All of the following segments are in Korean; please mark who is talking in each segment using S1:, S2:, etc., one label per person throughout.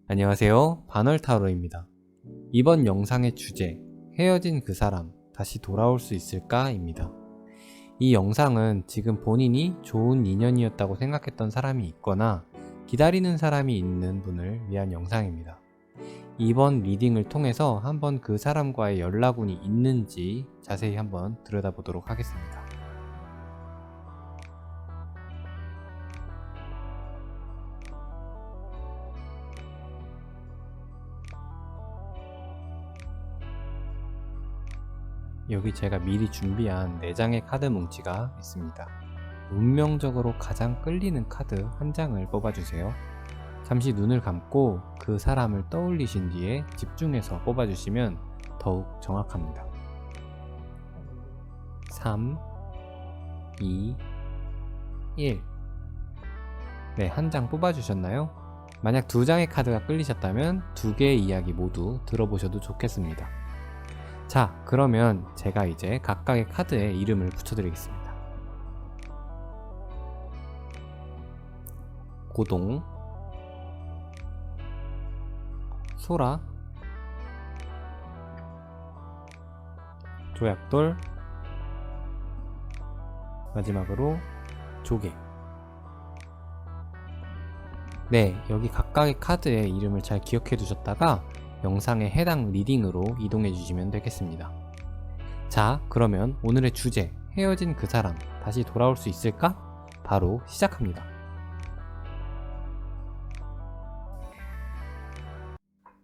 S1: 안녕하세요, 바널타로입니다. 이번 영상의 주제, 헤어진 그 사람, 다시 돌아올 수 있을까? 입니다. 이 영상은 지금 본인이 좋은 인연이었다고 생각했던 사람이 있거나 기다리는 사람이 있는 분을 위한 영상입니다. 이번 리딩을 통해서 한번 그 사람과의 연락운이 있는지 자세히 한번 들여다보도록 하겠습니다. 여기 제가 미리 준비한 4장의 카드 뭉치가 있습니다. 운명적으로 가장 끌리는 카드 한 장을 뽑아주세요. 잠시 눈을 감고 그 사람을 떠올리신 뒤에 집중해서 뽑아주시면 더욱 정확합니다. 3, 2, 1. 네, 한 장 뽑아주셨나요? 만약 2장의 카드가 끌리셨다면 2개의 이야기 모두 들어보셔도 좋겠습니다. 자, 그러면 제가 이제 각각의 카드에 이름을 붙여드리겠습니다. 고동, 소라, 조약돌, 마지막으로 조개. 네, 여기 각각의 카드의 이름을 잘 기억해 두셨다가 영상의 해당 리딩으로 이동해 주시면 되겠습니다. 자, 그러면 오늘의 주제, 헤어진 그 사람, 다시 돌아올 수 있을까? 바로 시작합니다.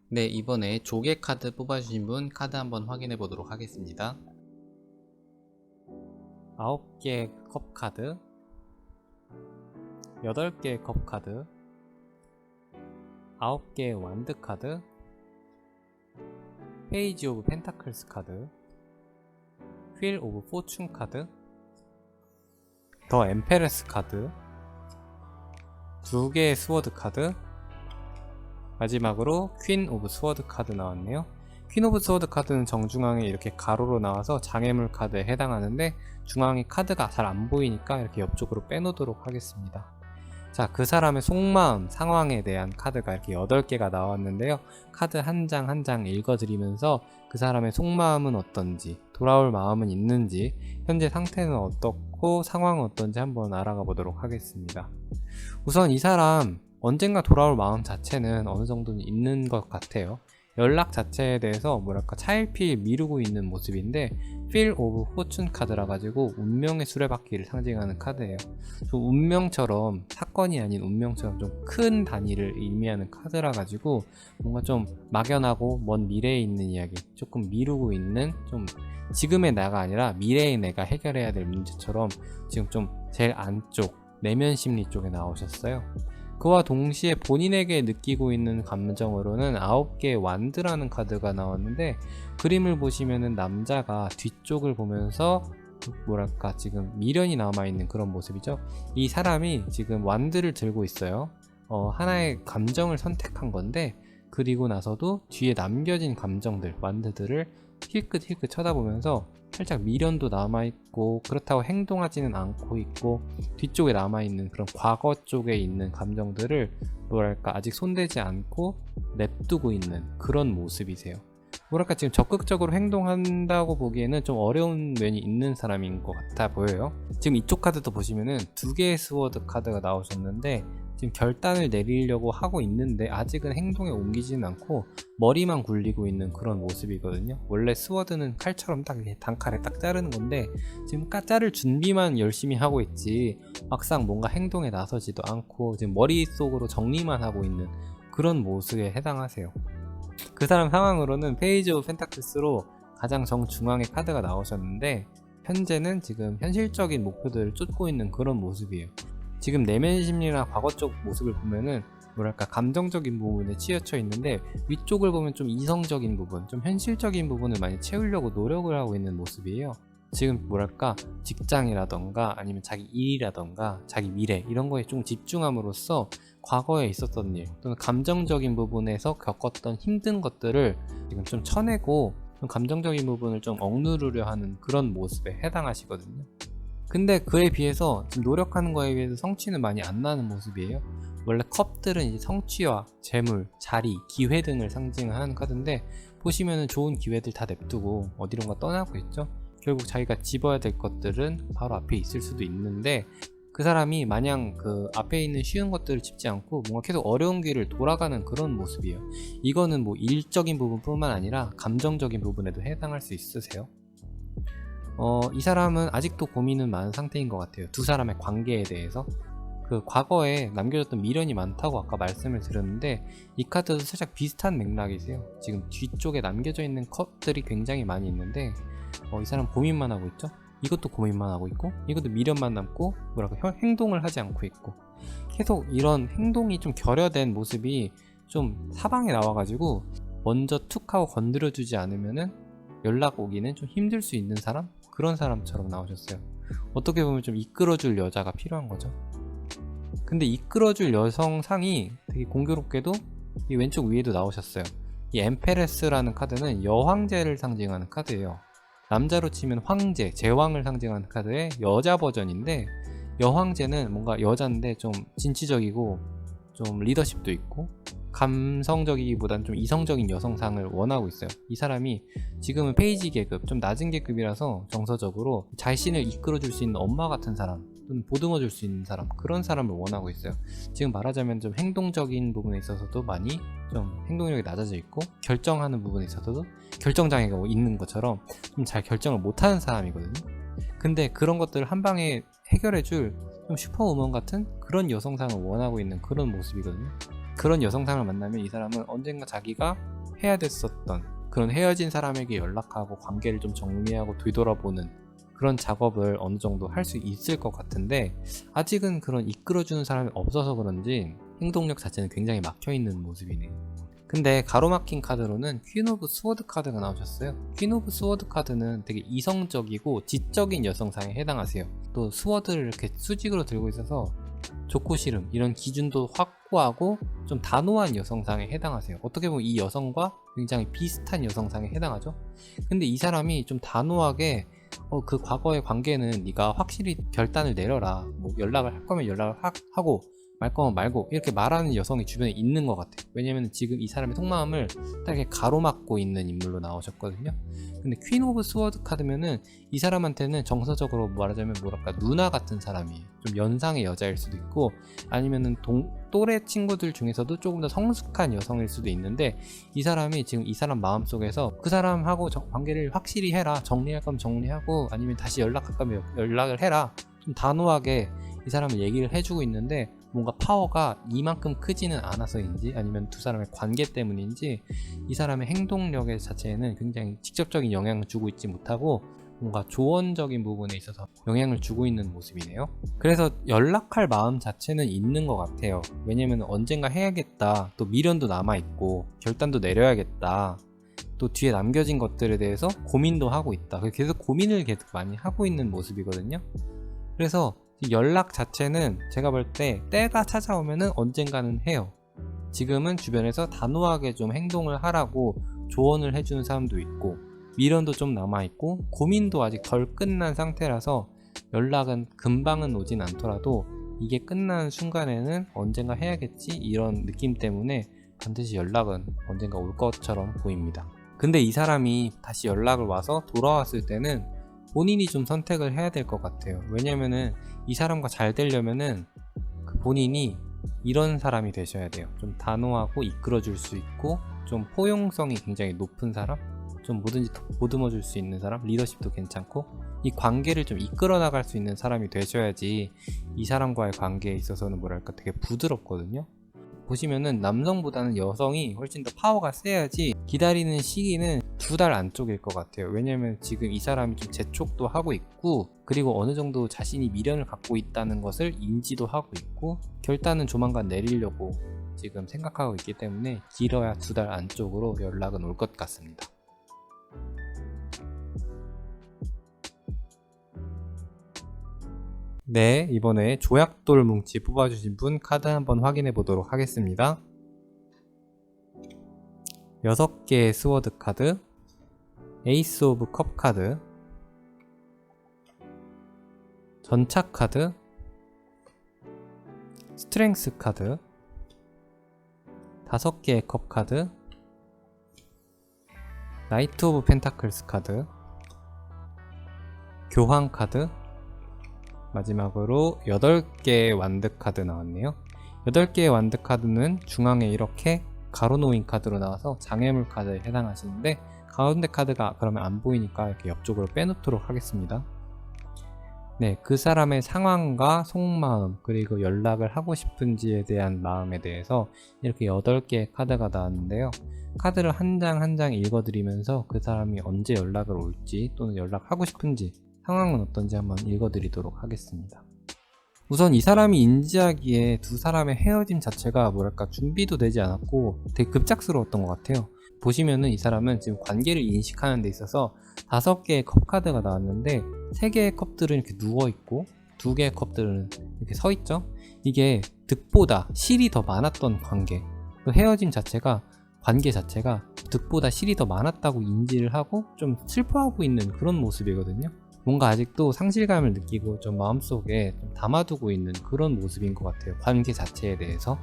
S1: 네, 이번에 조개 카드 뽑아주신 분 카드 한번 확인해 보도록 하겠습니다. 9개의 컵 카드, 8개의 컵 카드, 9개의 완드 카드, 페이지 오브 펜타클스 카드, 휠 오브 포춘 카드, 더 엠페레스 카드, 2개의 스워드 카드, 마지막으로 퀸 오브 스워드 카드 나왔네요. 퀸 오브 스워드 카드는 정중앙에 이렇게 가로로 나와서 장애물 카드에 해당하는데 중앙에 카드가 잘 안 보이니까 이렇게 옆쪽으로 빼놓도록 하겠습니다. 자, 그 사람의 속마음, 상황에 대한 카드가 이렇게 8개가 나왔는데요. 카드 한 장 한 장 읽어드리면서 그 사람의 속마음은 어떤지, 돌아올 마음은 있는지, 현재 상태는 어떻고 상황은 어떤지 한번 알아가 보도록 하겠습니다. 우선 이 사람 언젠가 돌아올 마음 자체는 어느 정도는 있는 것 같아요. 연락 자체에 대해서 뭐랄까 차일피일 미루고 있는 모습인데 필 오브 포춘 카드라 가지고 운명의 수레바퀴를 상징하는 카드예요. 좀 운명처럼, 사건이 아닌 운명처럼 좀 큰 단위를 의미하는 카드라 가지고 뭔가 좀 막연하고 먼 미래에 있는 이야기, 조금 미루고 있는, 좀 지금의 나가 아니라 미래의 내가 해결해야 될 문제처럼 지금 좀 제일 안쪽 내면 심리 쪽에 나오셨어요. 그와 동시에 본인에게 느끼고 있는 감정으로는 9개의 완드라는 카드가 나왔는데, 그림을 보시면은 남자가 뒤쪽을 보면서 뭐랄까 지금 미련이 남아있는 그런 모습이죠. 이 사람이 지금 완드를 들고 있어요. 하나의 감정을 선택한 건데, 그리고 나서도 뒤에 남겨진 감정들, 완드들을 힐끗힐끗 쳐다보면서 살짝 미련도 남아있고, 그렇다고 행동하지는 않고 있고, 뒤쪽에 남아있는 그런 과거 쪽에 있는 감정들을 뭐랄까 아직 손대지 않고 냅두고 있는 그런 모습이세요. 뭐랄까 지금 적극적으로 행동한다고 보기에는 좀 어려운 면이 있는 사람인 것 같아 보여요. 지금 이쪽 카드도 보시면은 2개의 스워드 카드가 나오셨는데 지금 결단을 내리려고 하고 있는데 아직은 행동에 옮기지는 않고 머리만 굴리고 있는 그런 모습이거든요. 원래 스워드는 칼처럼 딱 단칼에 딱 자르는 건데 지금 자를 준비만 열심히 하고 있지 막상 뭔가 행동에 나서지도 않고 지금 머릿속으로 정리만 하고 있는 그런 모습에 해당하세요. 그 사람 상황으로는 페이지 오브 펜타클스로 가장 정중앙에 카드가 나오셨는데 현재는 지금 현실적인 목표들을 쫓고 있는 그런 모습이에요. 지금 내면 심리나 과거 쪽 모습을 보면은 뭐랄까 감정적인 부분에 치여쳐 있는데 위쪽을 보면 좀 이성적인 부분, 좀 현실적인 부분을 많이 채우려고 노력을 하고 있는 모습이에요. 지금 뭐랄까 직장이라던가 아니면 자기 일이라던가 자기 미래 이런 거에 좀 집중함으로써 과거에 있었던 일 또는 감정적인 부분에서 겪었던 힘든 것들을 지금 좀 쳐내고 좀 감정적인 부분을 좀 억누르려 하는 그런 모습에 해당하시거든요. 근데 그에 비해서 지금 노력하는 거에 비해서 성취는 많이 안 나는 모습이에요. 원래 컵들은 이제 성취와 재물, 자리, 기회 등을 상징하는 카드인데, 보시면은 좋은 기회들 다 냅두고 어디론가 떠나고 있죠. 결국 자기가 집어야 될 것들은 바로 앞에 있을 수도 있는데, 그 사람이 마냥 그 앞에 있는 쉬운 것들을 짚지 않고 뭔가 계속 어려운 길을 돌아가는 그런 모습이에요. 이거는 뭐 일적인 부분뿐만 아니라 감정적인 부분에도 해당할 수 있으세요. 이 사람은 아직도 고민은 많은 상태인 것 같아요. 두 사람의 관계에 대해서. 그 과거에 남겨졌던 미련이 많다고 아까 말씀을 드렸는데, 이 카드도 살짝 비슷한 맥락이세요. 지금 뒤쪽에 남겨져 있는 컵들이 굉장히 많이 있는데, 이 사람 고민만 하고 있죠. 이것도 고민만 하고 있고, 이것도 미련만 남고, 뭐랄까 행동을 하지 않고 있고, 계속 이런 행동이 좀 결여된 모습이 좀 사방에 나와가지고 먼저 툭 하고 건드려주지 않으면은 연락 오기는 좀 힘들 수 있는 사람? 그런 사람처럼 나오셨어요. 어떻게 보면 좀 이끌어줄 여자가 필요한 거죠. 근데 이끌어줄 여성상이 되게 공교롭게도 이 왼쪽 위에도 나오셨어요. 이 엠페레스라는 카드는 여황제를 상징하는 카드예요. 남자로 치면 황제, 제왕을 상징하는 카드의 여자 버전인데, 여황제는 뭔가 여자인데 좀 진취적이고 좀 리더십도 있고 감성적이기보단 좀 이성적인 여성상을 원하고 있어요. 이 사람이 지금은 페이지 계급, 좀 낮은 계급이라서 정서적으로 자신을 이끌어줄 수 있는 엄마 같은 사람, 또는 보듬어 줄 수 있는 사람, 그런 사람을 원하고 있어요. 지금 말하자면 좀 행동적인 부분에 있어서도 많이 좀 행동력이 낮아져 있고, 결정하는 부분에 있어서도 결정장애가 있는 것처럼 좀 잘 결정을 못하는 사람이거든요. 근데 그런 것들을 한 방에 해결해줄 좀 슈퍼우먼 같은 그런 여성상을 원하고 있는 그런 모습이거든요. 그런 여성상을 만나면 이 사람은 언젠가 자기가 해야 됐었던 그런 헤어진 사람에게 연락하고 관계를 좀 정리하고 되돌아보는 그런 작업을 어느 정도 할 수 있을 것 같은데, 아직은 그런 이끌어주는 사람이 없어서 그런지 행동력 자체는 굉장히 막혀있는 모습이네요. 근데 가로막힌 카드로는 퀸 오브 스워드 카드가 나오셨어요. 퀸 오브 스워드 카드는 되게 이성적이고 지적인 여성상에 해당하세요. 또 스워드를 이렇게 수직으로 들고 있어서 좋고 싫음 이런 기준도 확고하고 좀 단호한 여성상에 해당하세요. 어떻게 보면 이 여성과 굉장히 비슷한 여성상에 해당하죠. 근데 이 사람이 좀 단호하게 그 과거의 관계는 네가 확실히 결단을 내려라, 뭐 연락을 할 거면 연락을 하고 말 거면 말고, 이렇게 말하는 여성이 주변에 있는 것 같아요. 왜냐면 지금 이 사람의 속마음을 딱 이렇게 가로막고 있는 인물로 나오셨거든요. 근데 퀸 오브 스워드 카드면은 이 사람한테는 정서적으로 말하자면 뭐랄까 누나 같은 사람이에요. 좀 연상의 여자일 수도 있고, 아니면은 또래 친구들 중에서도 조금 더 성숙한 여성일 수도 있는데, 이 사람이 지금 이 사람 마음속에서 그 사람하고 관계를 확실히 해라, 정리할 거면 정리하고, 아니면 다시 연락할 거면 연락을 해라, 좀 단호하게 이 사람을 얘기를 해주고 있는데, 뭔가 파워가 이만큼 크지는 않아서인지, 아니면 두 사람의 관계 때문인지 이 사람의 행동력 자체에는 굉장히 직접적인 영향을 주고 있지 못하고 뭔가 조언적인 부분에 있어서 영향을 주고 있는 모습이네요. 그래서 연락할 마음 자체는 있는 것 같아요. 왜냐면 언젠가 해야겠다, 또 미련도 남아있고 결단도 내려야겠다, 또 뒤에 남겨진 것들에 대해서 고민도 하고 있다. 계속 고민을 계속 많이 하고 있는 모습이거든요. 그래서 연락 자체는 제가 볼 때 때가 찾아오면은 언젠가는 해요. 지금은 주변에서 단호하게 좀 행동을 하라고 조언을 해주는 사람도 있고, 미련도 좀 남아있고 고민도 아직 덜 끝난 상태라서 연락은 금방은 오진 않더라도 이게 끝나는 순간에는 언젠가 해야겠지, 이런 느낌 때문에 반드시 연락은 언젠가 올 것처럼 보입니다. 근데 이 사람이 다시 연락을 와서 돌아왔을 때는 본인이 좀 선택을 해야 될 것 같아요. 왜냐면은 이 사람과 잘 되려면은 그 본인이 이런 사람이 되셔야 돼요. 좀 단호하고 이끌어줄 수 있고, 좀 포용성이 굉장히 높은 사람, 좀 뭐든지 보듬어 줄 수 있는 사람, 리더십도 괜찮고, 이 관계를 좀 이끌어 나갈 수 있는 사람이 되셔야지 이 사람과의 관계에 있어서는 뭐랄까 되게 부드럽거든요. 보시면은 남성보다는 여성이 훨씬 더 파워가 세야지 기다리는 시기는 2달 안쪽일 것 같아요. 왜냐면 지금 이 사람이 좀 재촉도 하고 있고, 그리고 어느 정도 자신이 미련을 갖고 있다는 것을 인지도 하고 있고, 결단은 조만간 내리려고 지금 생각하고 있기 때문에 길어야 2달 안쪽으로 연락은 올 것 같습니다. 네, 이번에 조약돌 뭉치 뽑아주신 분 카드 한번 확인해 보도록 하겠습니다. 6개의 스워드 카드, 에이스 오브 컵 카드, 전차 카드, 스트렝스 카드, 5개의 컵 카드, 나이트 오브 펜타클스 카드, 교황 카드, 마지막으로 8개의 완드 카드 나왔네요. 8개의 완드 카드는 중앙에 이렇게 가로 놓인 카드로 나와서 장애물 카드에 해당하시는데, 가운데 카드가 그러면 안 보이니까 이렇게 옆쪽으로 빼놓도록 하겠습니다. 네, 그 사람의 상황과 속마음, 그리고 연락을 하고 싶은지에 대한 마음에 대해서 이렇게 8개의 카드가 나왔는데요. 카드를 한 장 한 장 읽어드리면서 그 사람이 언제 연락을 올지 또는 연락하고 싶은지, 상황은 어떤지 한번 읽어드리도록 하겠습니다. 우선 이 사람이 인지하기에 두 사람의 헤어짐 자체가 뭐랄까 준비도 되지 않았고 되게 급작스러웠던 것 같아요. 보시면은 이 사람은 지금 관계를 인식하는 데 있어서 5개의 컵 카드가 나왔는데 3개의 컵들은 이렇게 누워있고 2개의 컵들은 이렇게 서있죠. 이게 득보다 실이 더 많았던 관계, 그 헤어짐 자체가, 관계 자체가 득보다 실이 더 많았다고 인지를 하고 좀 슬퍼하고 있는 그런 모습이거든요. 뭔가 아직도 상실감을 느끼고 좀 마음속에 좀 담아두고 있는 그런 모습인 것 같아요, 관계 자체에 대해서.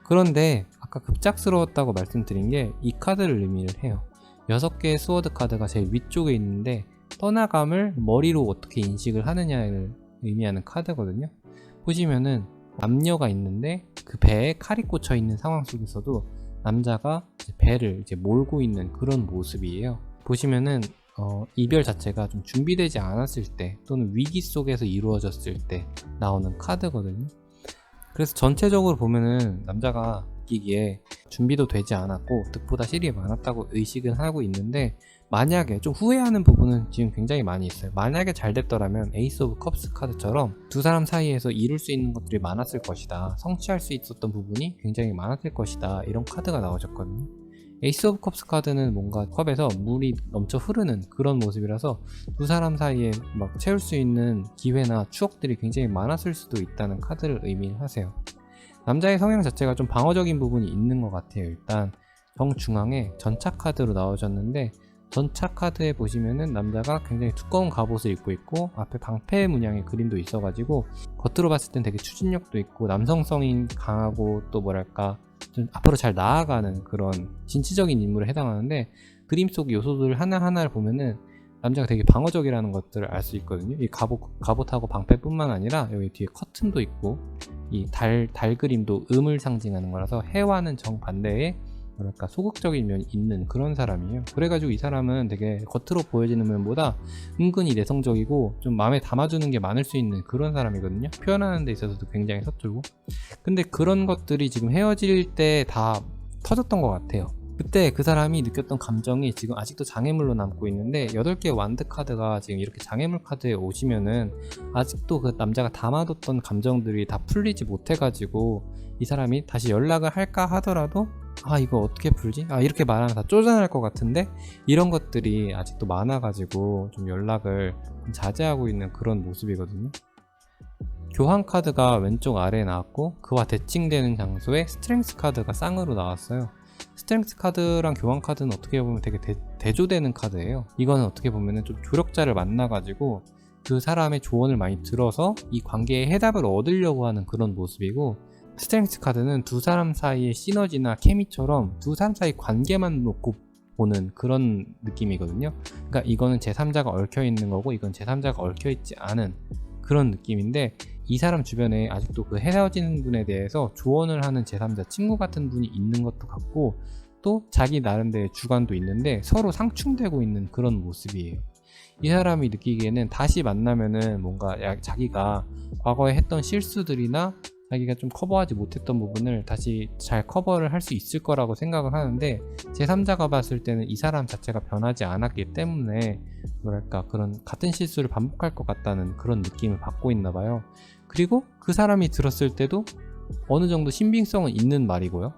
S1: 그런데 아까 급작스러웠다고 말씀드린 게 이 카드를 의미를 해요. 6개의 스워드 카드가 제일 위쪽에 있는데 떠나감을 머리로 어떻게 인식을 하느냐를 의미하는 카드거든요. 보시면은 남녀가 있는데 그 배에 칼이 꽂혀 있는 상황 속에서도 남자가 배를 이제 몰고 있는 그런 모습이에요. 보시면은 이별 자체가 좀 준비되지 않았을 때 또는 위기 속에서 이루어졌을 때 나오는 카드거든요. 그래서 전체적으로 보면은 남자가 느끼기에 준비도 되지 않았고 득보다 실이 많았다고 의식은 하고 있는데, 만약에 좀 후회하는 부분은 지금 굉장히 많이 있어요. 만약에 잘 됐더라면 에이스 오브 컵스 카드처럼 두 사람 사이에서 이룰 수 있는 것들이 많았을 것이다, 성취할 수 있었던 부분이 굉장히 많았을 것이다, 이런 카드가 나오셨거든요. 에이스 오브 컵스 카드는 뭔가 컵에서 물이 넘쳐 흐르는 그런 모습이라서 두 사람 사이에 막 채울 수 있는 기회나 추억들이 굉장히 많았을 수도 있다는 카드를 의미하세요. 남자의 성향 자체가 좀 방어적인 부분이 있는 것 같아요. 일단 정중앙에 전차 카드로 나오셨는데, 전차 카드에 보시면은 남자가 굉장히 두꺼운 갑옷을 입고 있고 앞에 방패 문양의 그림도 있어가지고 겉으로 봤을 땐 되게 추진력도 있고 남성성이 강하고 또 뭐랄까 좀 앞으로 잘 나아가는 그런 진취적인 인물에 해당하는데, 그림 속 요소들 하나하나를 보면은 남자가 되게 방어적이라는 것들을 알 수 있거든요. 이 갑옷하고 방패뿐만 아니라 여기 뒤에 커튼도 있고 이 달 그림도 음을 상징하는 거라서 해와는 정반대의 뭐랄까 소극적인 면이 있는 그런 사람이에요. 그래가지고 이 사람은 되게 겉으로 보여지는 면보다 은근히 내성적이고 좀 마음에 담아두는 게 많을 수 있는 그런 사람이거든요. 표현하는 데 있어서도 굉장히 서툴고. 근데 그런 것들이 지금 헤어질 때 다 터졌던 것 같아요. 그때 그 사람이 느꼈던 감정이 지금 아직도 장애물로 남고 있는데, 8개의 완드 카드가 지금 이렇게 장애물 카드에 오시면은 아직도 그 남자가 담아뒀던 감정들이 다 풀리지 못해가지고 이 사람이 다시 연락을 할까 하더라도 이거 어떻게 풀지? 이렇게 말하면 다 쪼잔할 것 같은데, 이런 것들이 아직도 많아가지고 좀 연락을 좀 자제하고 있는 그런 모습이거든요. 교환 카드가 왼쪽 아래에 나왔고 그와 대칭되는 장소에 스트렝스 카드가 쌍으로 나왔어요. 스트렝스 카드랑 교환 카드는 어떻게 보면 되게 대조되는 카드예요. 이거는 어떻게 보면 좀 조력자를 만나가지고 그 사람의 조언을 많이 들어서 이 관계에 해답을 얻으려고 하는 그런 모습이고, 스트렝스 카드는 두 사람 사이의 시너지나 케미처럼 두 사람 사이 관계만 놓고 보는 그런 느낌이거든요. 그러니까 이거는 제3자가 얽혀있는 거고 이건 제3자가 얽혀있지 않은 그런 느낌인데, 이 사람 주변에 아직도 그 헤어지는 분에 대해서 조언을 하는 제3자 친구 같은 분이 있는 것도 같고, 또 자기 나름대로의 주관도 있는데 서로 상충되고 있는 그런 모습이에요. 이 사람이 느끼기에는 다시 만나면은 뭔가 자기가 과거에 했던 실수들이나 자기가 좀 커버하지 못했던 부분을 다시 잘 커버를 할 수 있을 거라고 생각을 하는데, 제3자가 봤을 때는 이 사람 자체가 변하지 않았기 때문에 뭐랄까 그런 같은 실수를 반복할 것 같다는 그런 느낌을 받고 있나 봐요. 그리고 그 사람이 들었을 때도 어느 정도 신빙성은 있는 말이고요.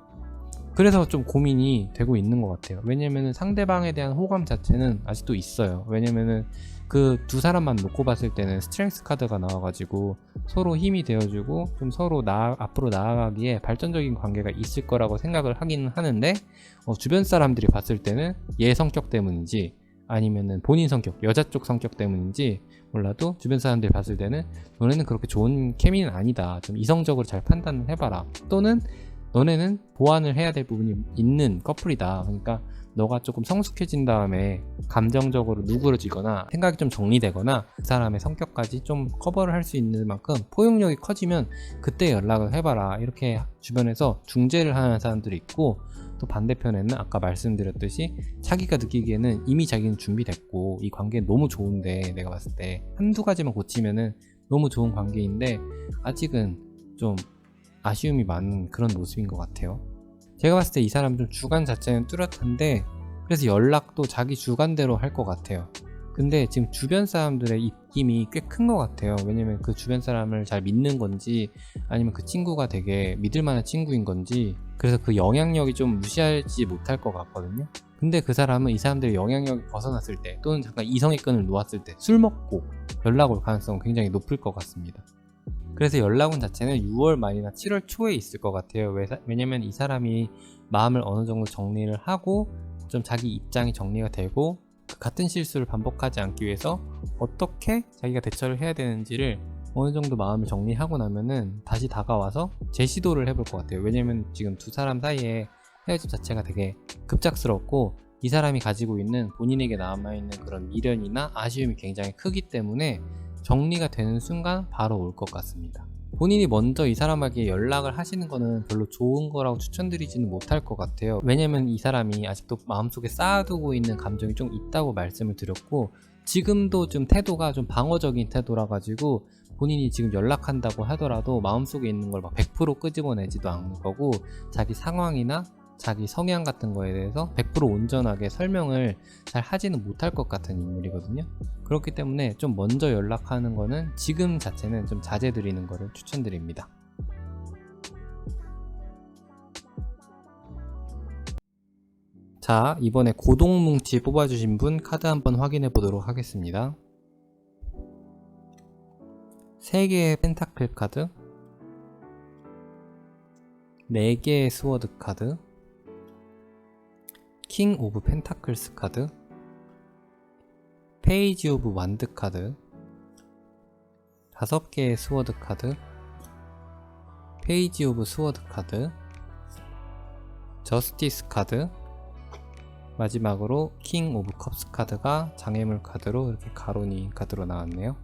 S1: 그래서 좀 고민이 되고 있는 것 같아요. 왜냐면은 상대방에 대한 호감 자체는 아직도 있어요. 왜냐면은 그 두 사람만 놓고 봤을 때는 스트렝스 카드가 나와가지고 서로 힘이 되어주고 좀 서로 앞으로 나아가기에 발전적인 관계가 있을 거라고 생각을 하기는 하는데, 주변 사람들이 봤을 때는 얘 성격 때문인지 아니면은 본인 성격, 여자 쪽 성격 때문인지 몰라도 주변 사람들이 봤을 때는 너네는 그렇게 좋은 케미는 아니다, 좀 이성적으로 잘 판단을 해봐라, 또는 너네는 보완을 해야 될 부분이 있는 커플이다. 그러니까 너가 조금 성숙해진 다음에 감정적으로 누그러지거나 생각이 좀 정리되거나 그 사람의 성격까지 좀 커버를 할 수 있는 만큼 포용력이 커지면 그때 연락을 해봐라. 이렇게 주변에서 중재를 하는 사람들이 있고, 또 반대편에는 아까 말씀드렸듯이 자기가 느끼기에는 이미 자기는 준비됐고 이 관계 너무 좋은데, 내가 봤을 때 한두 가지만 고치면은 너무 좋은 관계인데 아직은 좀 아쉬움이 많은 그런 모습인 것 같아요. 제가 봤을 때 이 사람 좀 주관 자체는 뚜렷한데, 그래서 연락도 자기 주관대로 할 것 같아요. 근데 지금 주변 사람들의 입김이 꽤 큰 것 같아요. 왜냐면 그 주변 사람을 잘 믿는 건지, 아니면 그 친구가 되게 믿을 만한 친구인 건지, 그래서 그 영향력이 좀 무시하지 못할 것 같거든요. 근데 그 사람은 이 사람들의 영향력이 벗어났을 때, 또는 잠깐 이성의 끈을 놓았을 때 술 먹고 연락 올 가능성은 굉장히 높을 것 같습니다. 그래서 연락운 자체는 6월 말이나 7월 초에 있을 것 같아요. 왜냐면 이 사람이 마음을 어느 정도 정리를 하고 좀 자기 입장이 정리가 되고, 그 같은 실수를 반복하지 않기 위해서 어떻게 자기가 대처를 해야 되는지를 어느 정도 마음을 정리하고 나면은 다시 다가와서 재시도를 해볼 것 같아요. 왜냐면 지금 두 사람 사이에 헤어짐 자체가 되게 급작스럽고, 이 사람이 가지고 있는 본인에게 남아있는 그런 미련이나 아쉬움이 굉장히 크기 때문에 정리가 되는 순간 바로 올 것 같습니다. 본인이 먼저 이 사람에게 연락을 하시는 거는 별로 좋은 거라고 추천드리지는 못할 것 같아요. 왜냐면 이 사람이 아직도 마음속에 쌓아두고 있는 감정이 좀 있다고 말씀을 드렸고, 지금도 좀 태도가 좀 방어적인 태도라 가지고 본인이 지금 연락한다고 하더라도 마음속에 있는 걸 막 100% 끄집어내지도 않을 거고, 자기 상황이나 자기 성향 같은 거에 대해서 100% 온전하게 설명을 잘 하지는 못할 것 같은 인물이거든요. 그렇기 때문에 좀 먼저 연락하는 거는 지금 자체는 좀 자제드리는 거를 추천드립니다. 자, 이번에 고동뭉치 뽑아주신 분 카드 한번 확인해 보도록 하겠습니다. 3개의 펜타클 카드, 4개의 스워드 카드, 킹 오브 펜타클스 카드, 페이지 오브 완드 카드, 5개의 스워드 카드, 페이지 오브 스워드 카드, 저스티스 카드, 마지막으로 킹 오브 컵스 카드가 장애물 카드로 이렇게 가로니인 카드로 나왔네요.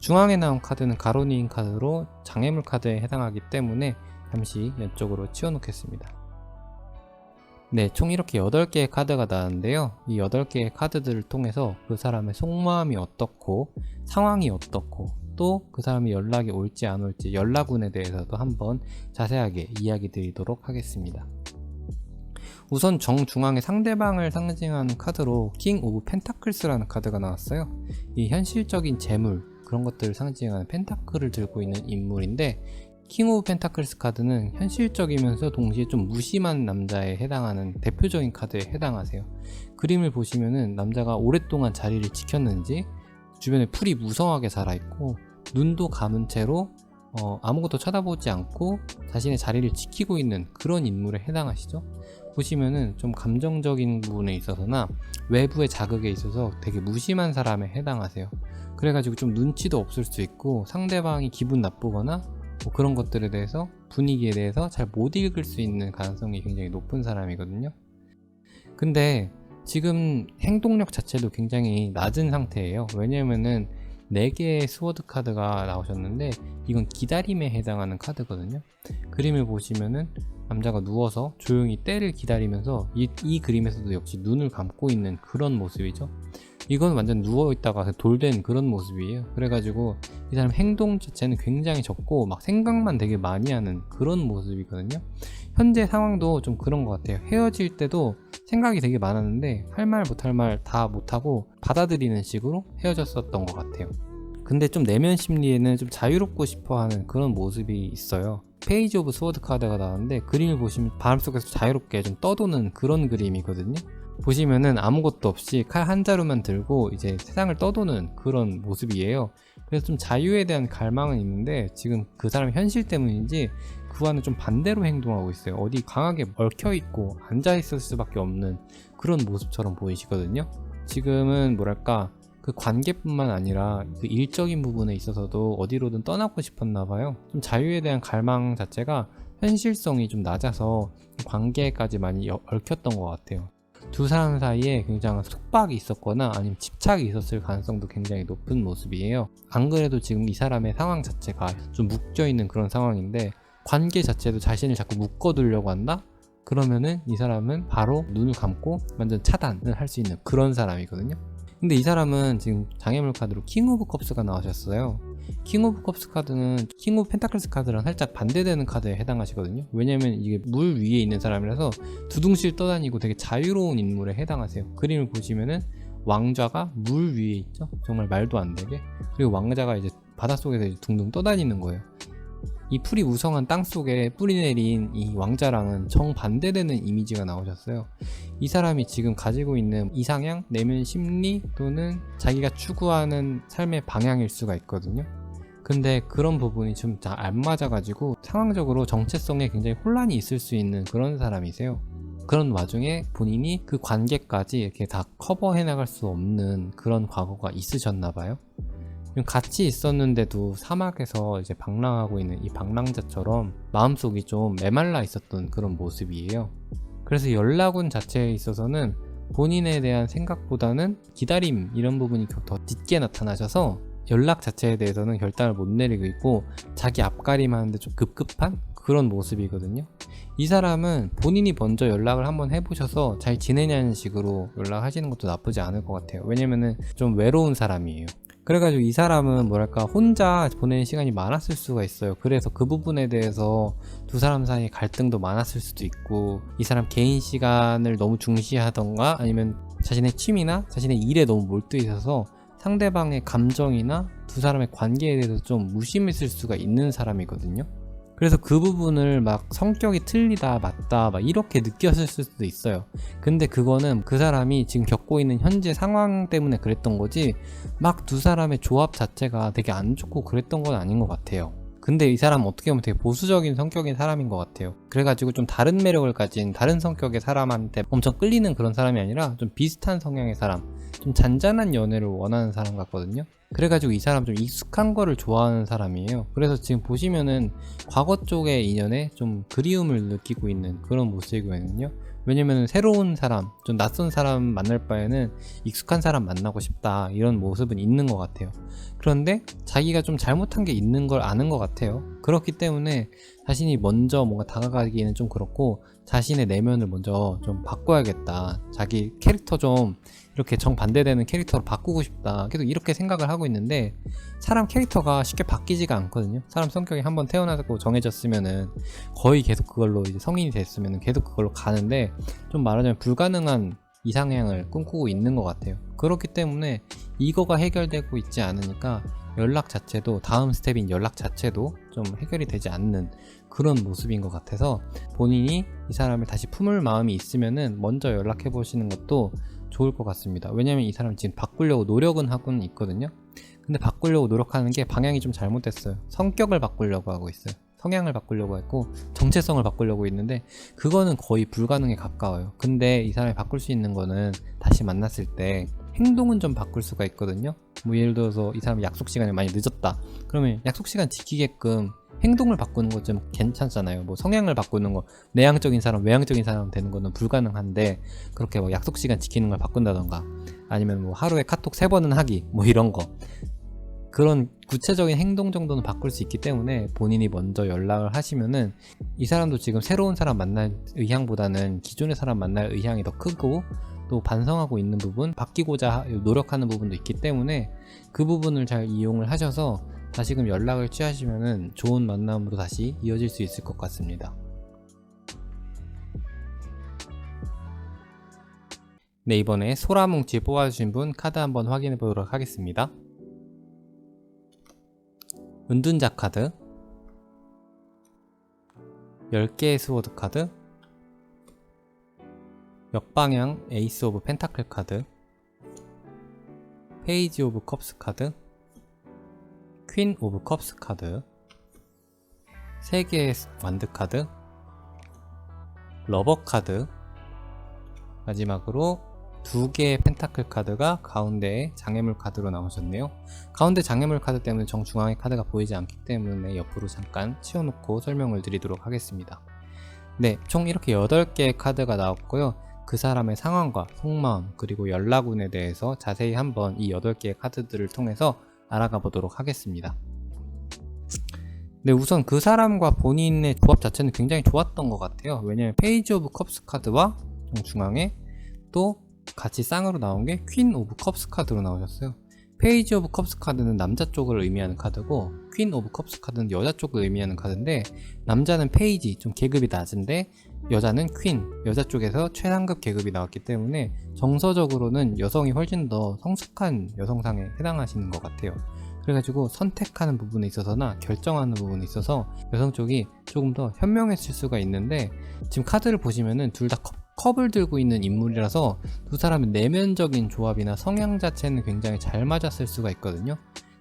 S1: 중앙에 나온 카드는 가로니인 카드로 장애물 카드에 해당하기 때문에 잠시 이쪽으로 치워놓겠습니다. 네, 총 이렇게 8개의 카드가 나왔는데요. 이 8개의 카드들을 통해서 그 사람의 속마음이 어떻고, 상황이 어떻고, 또 그 사람이 연락이 올지 안 올지 연락운에 대해서도 한번 자세하게 이야기 드리도록 하겠습니다. 우선 정중앙에 상대방을 상징하는 카드로 킹 오브 펜타클스라는 카드가 나왔어요. 이 현실적인 재물, 그런 것들을 상징하는 펜타클을 들고 있는 인물인데, 킹 오브 펜타클스 카드는 현실적이면서 동시에 좀 무심한 남자에 해당하는 대표적인 카드에 해당하세요. 그림을 보시면은 남자가 오랫동안 자리를 지켰는지 주변에 풀이 무성하게 살아있고, 눈도 감은 채로 아무것도 쳐다보지 않고 자신의 자리를 지키고 있는 그런 인물에 해당하시죠. 보시면은 좀 감정적인 부분에 있어서나 외부의 자극에 있어서 되게 무심한 사람에 해당하세요. 그래가지고 좀 눈치도 없을 수 있고, 상대방이 기분 나쁘거나 뭐 그런 것들에 대해서, 분위기에 대해서 잘 못 읽을 수 있는 가능성이 굉장히 높은 사람이거든요. 근데 지금 행동력 자체도 굉장히 낮은 상태예요. 왜냐면은 4개의 스워드 카드가 나오셨는데 이건 기다림에 해당하는 카드거든요. 그림을 보시면은 남자가 누워서 조용히 때를 기다리면서 이 그림에서도 역시 눈을 감고 있는 그런 모습이죠. 이건 완전 누워있다가 돌된 그런 모습이에요. 그래가지고 이 사람 행동 자체는 굉장히 적고 막 생각만 되게 많이 하는 그런 모습이거든요. 현재 상황도 좀 그런 것 같아요. 헤어질 때도 생각이 되게 많았는데 할 말 못할 말 다 못하고 받아들이는 식으로 헤어졌었던 것 같아요. 근데 좀 내면 심리에는 좀 자유롭고 싶어하는 그런 모습이 있어요. 페이지 오브 스워드 카드가 나왔는데 그림을 보시면 바람속에서 자유롭게 좀 떠도는 그런 그림이거든요. 보시면은 아무것도 없이 칼 한 자루만 들고 이제 세상을 떠도는 그런 모습이에요. 그래서 좀 자유에 대한 갈망은 있는데 지금 그 사람의 현실 때문인지 그와는 좀 반대로 행동하고 있어요. 어디 강하게 얽혀있고 앉아있을 수밖에 없는 그런 모습처럼 보이시거든요. 지금은 뭐랄까, 그 관계뿐만 아니라 그 일적인 부분에 있어서도 어디로든 떠나고 싶었나 봐요. 좀 자유에 대한 갈망 자체가 현실성이 좀 낮아서 관계까지 많이 얽혔던 것 같아요. 두 사람 사이에 굉장한 속박이 있었거나 아니면 집착이 있었을 가능성도 굉장히 높은 모습이에요. 안 그래도 지금 이 사람의 상황 자체가 좀 묶여있는 그런 상황인데 관계 자체도 자신을 자꾸 묶어두려고 한다? 그러면은 이 사람은 바로 눈을 감고 완전 차단을 할 수 있는 그런 사람이거든요. 근데 이 사람은 지금 장애물 카드로 킹 오브 컵스가 나오셨어요. 킹 오브 컵스 카드는 킹 오브 펜타클스 카드랑 살짝 반대되는 카드에 해당하시거든요. 왜냐면 이게 물 위에 있는 사람이라서 두둥실 떠다니고 되게 자유로운 인물에 해당하세요. 그림을 보시면은 왕좌가 물 위에 있죠. 정말 말도 안 되게. 그리고 왕자가 이제 바닷속에서 이제 둥둥 떠다니는 거예요. 이 풀이 우성한 땅속에 뿌리 내린 이 왕자랑은 정반대되는 이미지가 나오셨어요. 이 사람이 지금 가지고 있는 이상향, 내면 심리 또는 자기가 추구하는 삶의 방향일 수가 있거든요. 근데 그런 부분이 좀 잘 안 맞아가지고 상황적으로 정체성에 굉장히 혼란이 있을 수 있는 그런 사람이세요. 그런 와중에 본인이 그 관계까지 이렇게 다 커버해 나갈 수 없는 그런 과거가 있으셨나 봐요. 같이 있었는데도 사막에서 이제 방랑하고 있는 이 방랑자처럼 마음속이 좀 메말라 있었던 그런 모습이에요. 그래서 연락운 자체에 있어서는 본인에 대한 생각보다는 기다림 이런 부분이 더 짙게 나타나셔서 연락 자체에 대해서는 결단을 못 내리고 있고 자기 앞가림하는데 좀 급급한 그런 모습이거든요. 이 사람은 본인이 먼저 연락을 한번 해보셔서 잘 지내냐는 식으로 연락하시는 것도 나쁘지 않을 것 같아요. 왜냐면은 좀 외로운 사람이에요. 그래가지고 이 사람은 뭐랄까 혼자 보내는 시간이 많았을 수가 있어요. 그래서 그 부분에 대해서 두 사람 사이에 갈등도 많았을 수도 있고 이 사람 개인 시간을 너무 중시하던가 아니면 자신의 취미나 자신의 일에 너무 몰두해 있어서 상대방의 감정이나 두 사람의 관계에 대해서 좀 무심했을 수가 있는 사람이거든요. 그래서 그 부분을 막 성격이 틀리다 맞다 막 이렇게 느꼈을 수도 있어요. 근데 그거는 그 사람이 지금 겪고 있는 현재 상황 때문에 그랬던 거지 막 두 사람의 조합 자체가 되게 안 좋고 그랬던 건 아닌 것 같아요. 근데 이 사람은 어떻게 보면 되게 보수적인 성격인 사람인 것 같아요. 그래가지고 좀 다른 매력을 가진 다른 성격의 사람한테 엄청 끌리는 그런 사람이 아니라 좀 비슷한 성향의 사람, 좀 잔잔한 연애를 원하는 사람 같거든요. 그래가지고 이 사람 좀 익숙한 거를 좋아하는 사람이에요. 그래서 지금 보시면은 과거 쪽의 인연에 좀 그리움을 느끼고 있는 그런 모습이거든요. 왜냐면은 새로운 사람, 좀 낯선 사람 만날 바에는 익숙한 사람 만나고 싶다 이런 모습은 있는 것 같아요. 그런데 자기가 좀 잘못한 게 있는 걸 아는 것 같아요. 그렇기 때문에 자신이 먼저 뭔가 다가가기에는 좀 그렇고 자신의 내면을 먼저 좀 바꿔야겠다. 자기 캐릭터 좀 이렇게 정반대되는 캐릭터로 바꾸고 싶다. 계속 이렇게 생각을 하고 있는데 사람 캐릭터가 쉽게 바뀌지가 않거든요. 사람 성격이 한번 태어나고 정해졌으면은 거의 계속 그걸로 이제 성인이 됐으면은 계속 그걸로 가는데 좀 말하자면 불가능한 이상향을 꿈꾸고 있는 것 같아요. 그렇기 때문에 이거가 해결되고 있지 않으니까 연락 자체도 다음 스텝인 연락 자체도 좀 해결이 되지 않는 그런 모습인 것 같아서 본인이 이 사람을 다시 품을 마음이 있으면은 먼저 연락해 보시는 것도 좋을 것 같습니다. 왜냐면 이 사람 지금 바꾸려고 노력은 하고는 있거든요. 근데 바꾸려고 노력하는 게 방향이 좀 잘못됐어요. 성격을 바꾸려고 하고 있어요. 성향을 바꾸려고 했고 정체성을 바꾸려고 했는데 그거는 거의 불가능에 가까워요. 근데 이 사람이 바꿀 수 있는 거는 다시 만났을 때 행동은 좀 바꿀 수가 있거든요. 뭐 예를 들어서 이 사람이 약속 시간이 많이 늦었다. 그러면 약속 시간 지키게끔 행동을 바꾸는 거 좀 괜찮잖아요. 뭐 성향을 바꾸는 거 내향적인 사람 외향적인 사람 되는 거는 불가능한데 그렇게 뭐 약속 시간 지키는 걸 바꾼다던가 아니면 뭐 하루에 카톡 3번은 하기 뭐 이런 거 그런 구체적인 행동 정도는 바꿀 수 있기 때문에 본인이 먼저 연락을 하시면은 이 사람도 지금 새로운 사람 만날 의향보다는 기존의 사람 만날 의향이 더 크고 또 반성하고 있는 부분 바뀌고자 노력하는 부분도 있기 때문에 그 부분을 잘 이용을 하셔서 다시금 연락을 취하시면은 좋은 만남으로 다시 이어질 수 있을 것 같습니다. 네, 이번에 소라뭉치 뽑아주신 분 카드 한번 확인해 보도록 하겠습니다. 은둔자 카드, 10개의 스워드 카드, 역방향 에이스 오브 펜타클 카드, 페이지 오브 컵스 카드, 퀸 오브 컵스 카드, 3개의 완드 카드, 러버 카드, 마지막으로 두 개의 펜타클 카드가 가운데에 장애물 카드로 나오셨네요. 가운데 장애물 카드 때문에 정중앙에 카드가 보이지 않기 때문에 옆으로 잠깐 치워놓고 설명을 드리도록 하겠습니다. 네, 총 이렇게 8개의 카드가 나왔고요. 그 사람의 상황과 속마음 그리고 연락운에 대해서 자세히 한번 이 8개의 카드들을 통해서 알아가 보도록 하겠습니다. 네, 우선 그 사람과 본인의 조합 자체는 굉장히 좋았던 것 같아요. 왜냐면 페이지 오브 컵스 카드와 정중앙에 또 같이 쌍으로 나온 게 퀸 오브 컵스 카드로 나오셨어요. 페이지 오브 컵스 카드는 남자 쪽을 의미하는 카드고 퀸 오브 컵스 카드는 여자 쪽을 의미하는 카드인데, 남자는 페이지 좀 계급이 낮은데 여자는 퀸, 여자 쪽에서 최상급 계급이 나왔기 때문에 정서적으로는 여성이 훨씬 더 성숙한 여성상에 해당하시는 것 같아요. 그래가지고 선택하는 부분에 있어서나 결정하는 부분에 있어서 여성 쪽이 조금 더 현명했을 수가 있는데, 지금 카드를 보시면은 둘 다 컵을 들고 있는 인물이라서 두 사람의 내면적인 조합이나 성향 자체는 굉장히 잘 맞았을 수가 있거든요.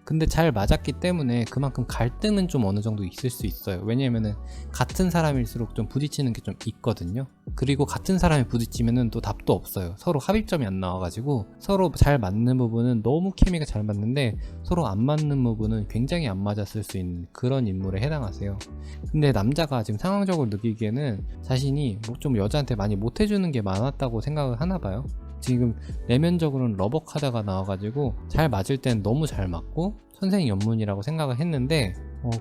S1: 근데 잘 맞았기 때문에 그만큼 갈등은 좀 어느 정도 있을 수 있어요. 왜냐면은 같은 사람일수록 좀 부딪히는 게 좀 있거든요. 그리고 같은 사람이 부딪히면은 또 답도 없어요. 서로 합의점이 안 나와가지고 서로 잘 맞는 부분은 너무 케미가 잘 맞는데 서로 안 맞는 부분은 굉장히 안 맞았을 수 있는 그런 인물에 해당하세요. 근데 남자가 지금 상황적으로 느끼기에는 자신이 뭐 좀 여자한테 많이 못해주는 게 많았다고 생각을 하나 봐요. 지금 내면적으로는 러버 카드가 나와가지고 잘 맞을 땐 너무 잘 맞고 천생연분이라고 생각을 했는데,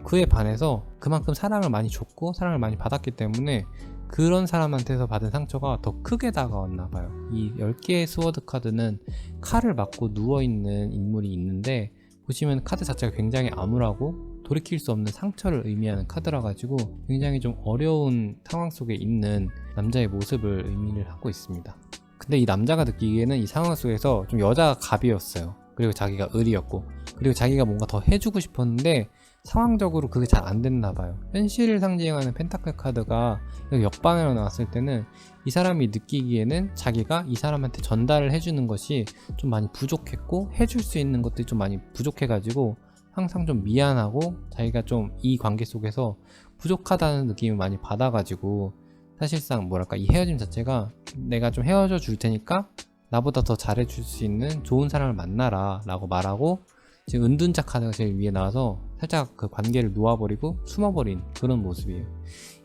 S1: 그에 반해서 그만큼 사랑을 많이 줬고 사랑을 많이 받았기 때문에 그런 사람한테서 받은 상처가 더 크게 다가왔나 봐요. 이 10개의 스워드 카드는 칼을 맞고 누워있는 인물이 있는데, 보시면 카드 자체가 굉장히 암울하고 돌이킬 수 없는 상처를 의미하는 카드라 가지고 굉장히 좀 어려운 상황 속에 있는 남자의 모습을 의미를 하고 있습니다. 근데 이 남자가 느끼기에는 이 상황 속에서 좀 여자가 갑이었어요. 그리고 자기가 을이었고, 그리고 자기가 뭔가 더 해주고 싶었는데 상황적으로 그게 잘 안 됐나 봐요. 현실을 상징하는 펜타클 카드가 역방으로 나왔을 때는 이 사람이 느끼기에는 자기가 이 사람한테 전달을 해주는 것이 좀 많이 부족했고 해줄 수 있는 것들이 좀 많이 부족해가지고 항상 좀 미안하고 자기가 좀 이 관계 속에서 부족하다는 느낌을 많이 받아가지고, 사실상 뭐랄까 이 헤어짐 자체가 내가 좀 헤어져 줄 테니까 나보다 더 잘해줄 수 있는 좋은 사람을 만나라 라고 말하고, 지금 은둔자 카드가 제일 위에 나와서 살짝 그 관계를 놓아버리고 숨어버린 그런 모습이에요.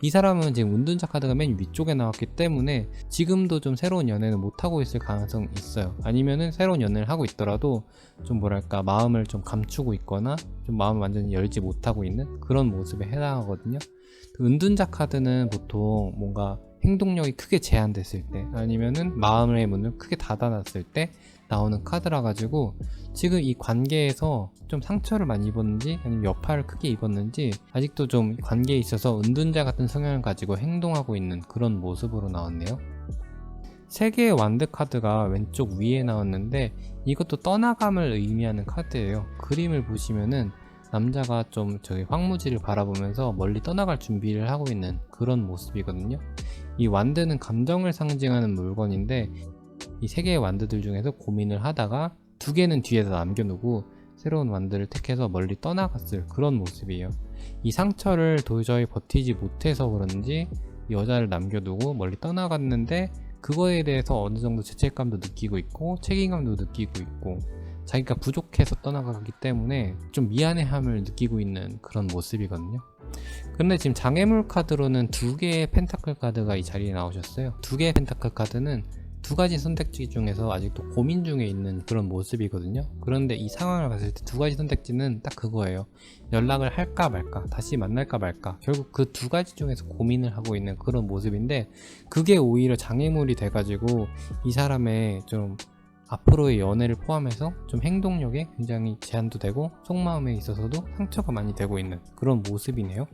S1: 이 사람은 지금 은둔자 카드가 맨 위쪽에 나왔기 때문에 지금도 좀 새로운 연애는 못하고 있을 가능성이 있어요. 아니면은 새로운 연애를 하고 있더라도 좀 뭐랄까 마음을 좀 감추고 있거나 좀 마음을 완전히 열지 못하고 있는 그런 모습에 해당하거든요. 은둔자 카드는 보통 뭔가 행동력이 크게 제한됐을 때 아니면은 마음의 문을 크게 닫아놨을 때 나오는 카드라 가지고 지금 이 관계에서 좀 상처를 많이 입었는지 아니면 여파를 크게 입었는지 아직도 좀 관계에 있어서 은둔자 같은 성향을 가지고 행동하고 있는 그런 모습으로 나왔네요. 3개의 완드 카드가 왼쪽 위에 나왔는데 이것도 떠나감을 의미하는 카드예요. 그림을 보시면은 남자가 좀 저기 황무지를 바라보면서 멀리 떠나갈 준비를 하고 있는 그런 모습이거든요. 이 완드는 감정을 상징하는 물건인데 이 3개의 완드들 중에서 고민을 하다가 2개는 뒤에서 남겨놓고 새로운 완드를 택해서 멀리 떠나갔을 그런 모습이에요. 이 상처를 도저히 버티지 못해서 그런지 여자를 남겨두고 멀리 떠나갔는데 그거에 대해서 어느 정도 죄책감도 느끼고 있고 책임감도 느끼고 있고 자기가 부족해서 떠나가기 때문에 좀 미안해함을 느끼고 있는 그런 모습이거든요. 근데 지금 장애물 카드로는 2개의 펜타클 카드가 이 자리에 나오셨어요. 2개의 펜타클 카드는 2가지 선택지 중에서 아직도 고민 중에 있는 그런 모습이거든요. 그런데 이 상황을 봤을 때 2가지 선택지는 딱 그거예요. 연락을 할까 말까, 다시 만날까 말까. 결국 그 2가지 중에서 고민을 하고 있는 그런 모습인데, 그게 오히려 장애물이 돼가지고 이 사람의 좀 앞으로의 연애를 포함해서 좀 행동력에 굉장히 제한도 되고 속마음에 있어서도 상처가 많이 되고 있는 그런 모습이네요.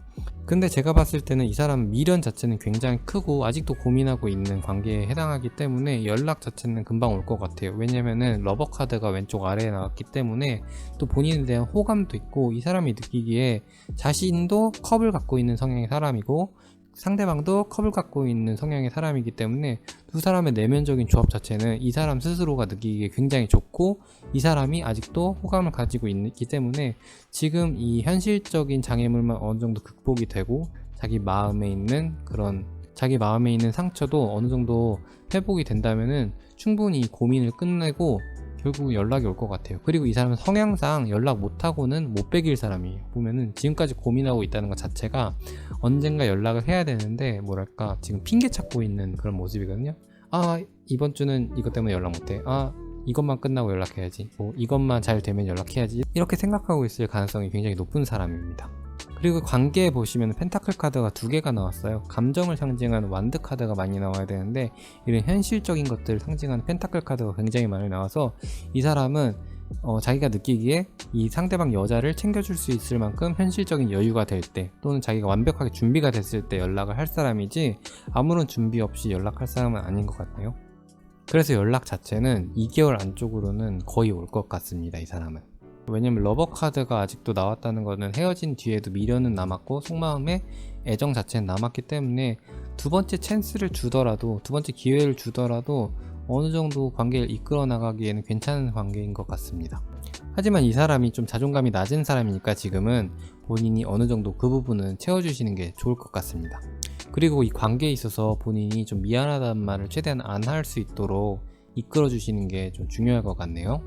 S1: 근데 제가 봤을 때는 이 사람 미련 자체는 굉장히 크고 아직도 고민하고 있는 관계에 해당하기 때문에 연락 자체는 금방 올 것 같아요. 왜냐면은 러버 카드가 왼쪽 아래에 나왔기 때문에 또 본인에 대한 호감도 있고, 이 사람이 느끼기에 자신도 컵을 갖고 있는 성향의 사람이고 상대방도 컵을 갖고 있는 성향의 사람이기 때문에 두 사람의 내면적인 조합 자체는 이 사람 스스로가 느끼기에 굉장히 좋고, 이 사람이 아직도 호감을 가지고 있기 때문에 지금 이 현실적인 장애물만 어느 정도 극복이 되고 자기 마음에 있는 그런 자기 마음에 있는 상처도 어느 정도 회복이 된다면은 충분히 고민을 끝내고 결국 연락이 올 것 같아요. 그리고 이 사람은 성향상 연락 못하고는 못 베길 사람이에요. 보면은 지금까지 고민하고 있다는 것 자체가 언젠가 연락을 해야 되는데 뭐랄까 지금 핑계 찾고 있는 그런 모습이거든요. 아, 이번 주는 이것 때문에 연락 못해. 아, 이것만 끝나고 연락해야지. 뭐 이것만 잘 되면 연락해야지. 이렇게 생각하고 있을 가능성이 굉장히 높은 사람입니다. 그리고 관계에 보시면 펜타클 카드가 2개가 나왔어요. 감정을 상징하는 완드 카드가 많이 나와야 되는데 이런 현실적인 것들을 상징하는 펜타클 카드가 굉장히 많이 나와서 이 사람은 자기가 느끼기에 이 상대방 여자를 챙겨줄 수 있을 만큼 현실적인 여유가 될 때, 또는 자기가 완벽하게 준비가 됐을 때 연락을 할 사람이지 아무런 준비 없이 연락할 사람은 아닌 것 같네요. 그래서 연락 자체는 2개월 안쪽으로는 거의 올 것 같습니다, 이 사람은. 왜냐면 러버 카드가 아직도 나왔다는 거는 헤어진 뒤에도 미련은 남았고 속마음에 애정 자체는 남았기 때문에 두 번째 찬스를 주더라도, 두 번째 기회를 주더라도 어느 정도 관계를 이끌어 나가기에는 괜찮은 관계인 것 같습니다. 하지만 이 사람이 좀 자존감이 낮은 사람이니까 지금은 본인이 어느 정도 그 부분은 채워주시는 게 좋을 것 같습니다. 그리고 이 관계에 있어서 본인이 좀 미안하다는 말을 최대한 안 할 수 있도록 이끌어 주시는 게 좀 중요할 것 같네요.